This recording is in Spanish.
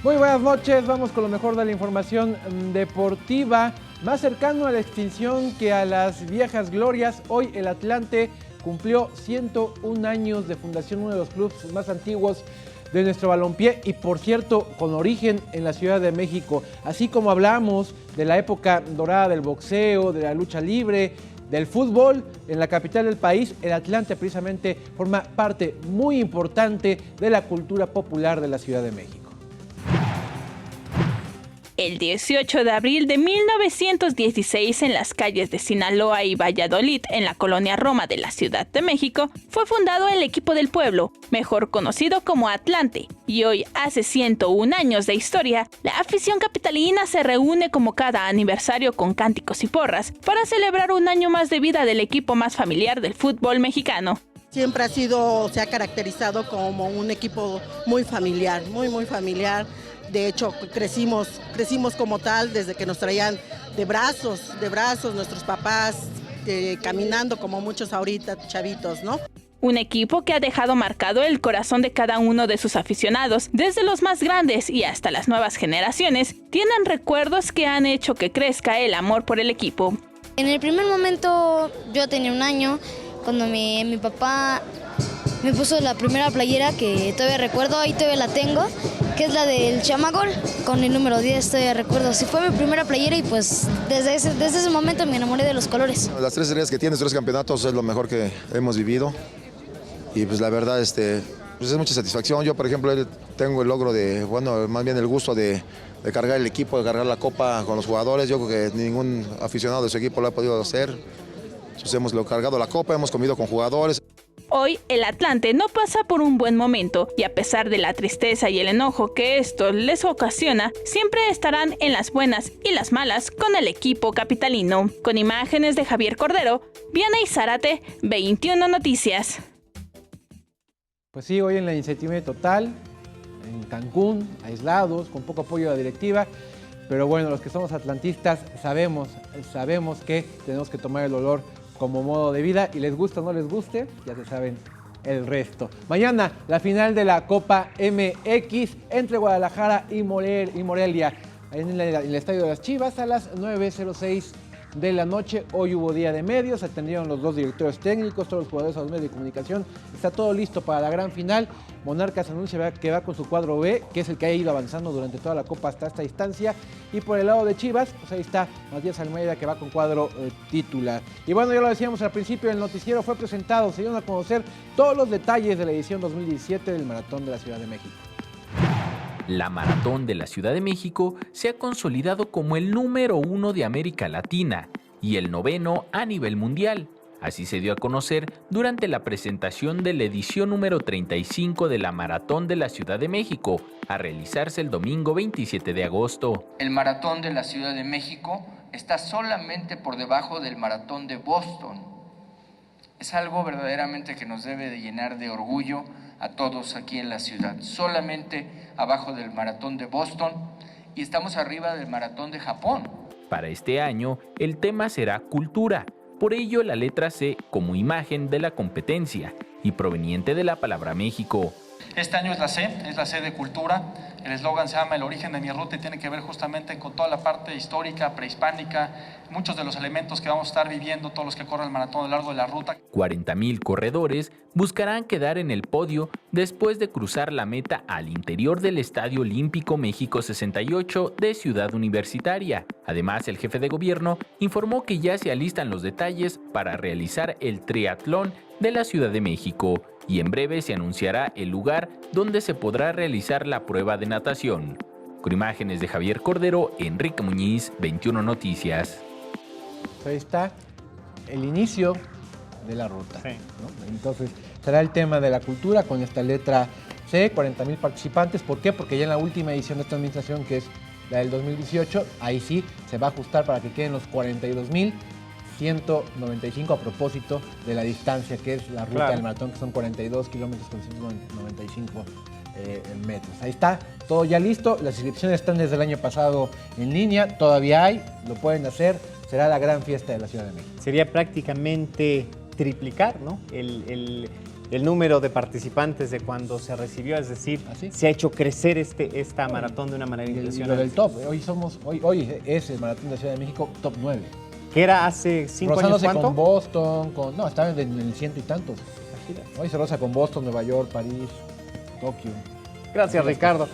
Muy buenas noches, vamos con lo mejor de la información deportiva. Más cercano a la extinción que a las viejas glorias, hoy el Atlante cumplió 101 años de fundación, uno de los clubes más antiguos de nuestro balompié y, por cierto, con origen en la Ciudad de México. Así como hablamos de la época dorada del boxeo, de la lucha libre, del fútbol en la capital del país, el Atlante precisamente forma parte muy importante de la cultura popular de la Ciudad de México. El 18 de abril de 1916, en las calles de Sinaloa y Valladolid, en la colonia Roma de la Ciudad de México, fue fundado el equipo del pueblo, mejor conocido como Atlante. Y hoy, hace 101 años de historia, la afición capitalina se reúne como cada aniversario con cánticos y porras para celebrar un año más de vida del equipo más familiar del fútbol mexicano. Siempre se ha caracterizado como un equipo muy familiar, muy familiar. De hecho, crecimos como tal desde que nos traían de brazos nuestros papás, caminando como muchos ahorita chavitos, ¿no? Un equipo que ha dejado marcado el corazón de cada uno de sus aficionados, desde los más grandes y hasta las nuevas generaciones, tienen recuerdos que han hecho que crezca el amor por el equipo. En el primer momento yo tenía 1 año, cuando mi papá me puso la primera playera que todavía recuerdo, ahí todavía la tengo, que es la del Chamagol, con el número 10, todavía recuerdo. Así fue mi primera playera y pues desde ese momento me enamoré de los colores. Las 3 series que tienes, 3 campeonatos, es lo mejor que hemos vivido y pues la verdad pues es mucha satisfacción. Yo, por ejemplo, tengo el logro más bien el gusto de cargar el equipo, de cargar la copa con los jugadores. Yo creo que ningún aficionado de su equipo lo ha podido hacer. Entonces hemos cargado la copa, hemos comido con jugadores. Hoy, el Atlante no pasa por un buen momento y, a pesar de la tristeza y el enojo que esto les ocasiona, siempre estarán en las buenas y las malas con el equipo capitalino. Con imágenes de Javier Cordero, Vianey Zárate, 21 Noticias. Pues sí, hoy en la incertidumbre total, en Cancún, aislados, con poco apoyo de la directiva, pero bueno, los que somos atlantistas sabemos que tenemos que tomar el dolor como modo de vida, y les gusta o no les guste, ya se saben el resto. Mañana, la final de la Copa MX entre Guadalajara y Morelia, en el Estadio de las Chivas, a las 9:06 de la noche. Hoy hubo día de medios, atendieron los 2 directores técnicos, todos los jugadores a los medios de comunicación. Está todo listo para la gran final. Monarcas anuncia que va con su cuadro B, que es el que ha ido avanzando durante toda la Copa hasta esta instancia. Y por el lado de Chivas, pues ahí está Matías Almeida, que va con cuadro titular. Y bueno, ya lo decíamos al principio, el noticiero fue presentado, se dieron a conocer todos los detalles de la edición 2017 del Maratón de la Ciudad de México. La Maratón de la Ciudad de México se ha consolidado como el número 1 de América Latina y el 9º a nivel mundial. Así se dio a conocer durante la presentación de la edición número 35 de la Maratón de la Ciudad de México, a realizarse el domingo 27 de agosto. El Maratón de la Ciudad de México está solamente por debajo del Maratón de Boston. Es algo verdaderamente que nos debe de llenar de orgullo a todos aquí en la ciudad. Solamente abajo del Maratón de Boston y estamos arriba del Maratón de Japón. Para este año, el tema será cultura. Por ello, la letra C como imagen de la competencia y proveniente de la palabra México. Este año es la C de cultura. El eslogan se llama El origen de mi ruta y tiene que ver justamente con toda la parte histórica, prehispánica, muchos de los elementos que vamos a estar viviendo todos los que corren el maratón a lo largo de la ruta. 40,000 corredores buscarán quedar en el podio después de cruzar la meta al interior del Estadio Olímpico México 68 de Ciudad Universitaria. Además, el jefe de gobierno informó que ya se alistan los detalles para realizar el triatlón de la Ciudad de México y en breve se anunciará el lugar donde se podrá realizar la prueba de natación. Con imágenes de Javier Cordero, Enrique Muñiz, 21 Noticias. Ahí está el inicio de la ruta, sí, ¿no? Entonces será el tema de la cultura con esta letra C, 40,000 participantes. ¿Por qué? Porque ya en la última edición de esta administración, que es la del 2018, ahí sí se va a ajustar para que queden los 42,195 a propósito de la distancia que es la ruta del maratón, que son 42 kilómetros con 195 metros. Ahí está, todo ya listo. Las inscripciones están desde el año pasado en línea, todavía hay, lo pueden hacer. Será la gran fiesta de la Ciudad de México. Sería prácticamente triplicar, ¿no? el número de participantes de cuando se recibió, es decir, se ha hecho crecer esta maratón de una manera Y lo impresionante. del top, hoy es el maratón de Ciudad de México top 9. ¿Qué era hace 5 años? Rozándose ¿Cuánto? con Boston, no, estaba en el 100 y tantos. Hoy se roza con Boston, Nueva York, París, Tokio. Gracias, Ricardo.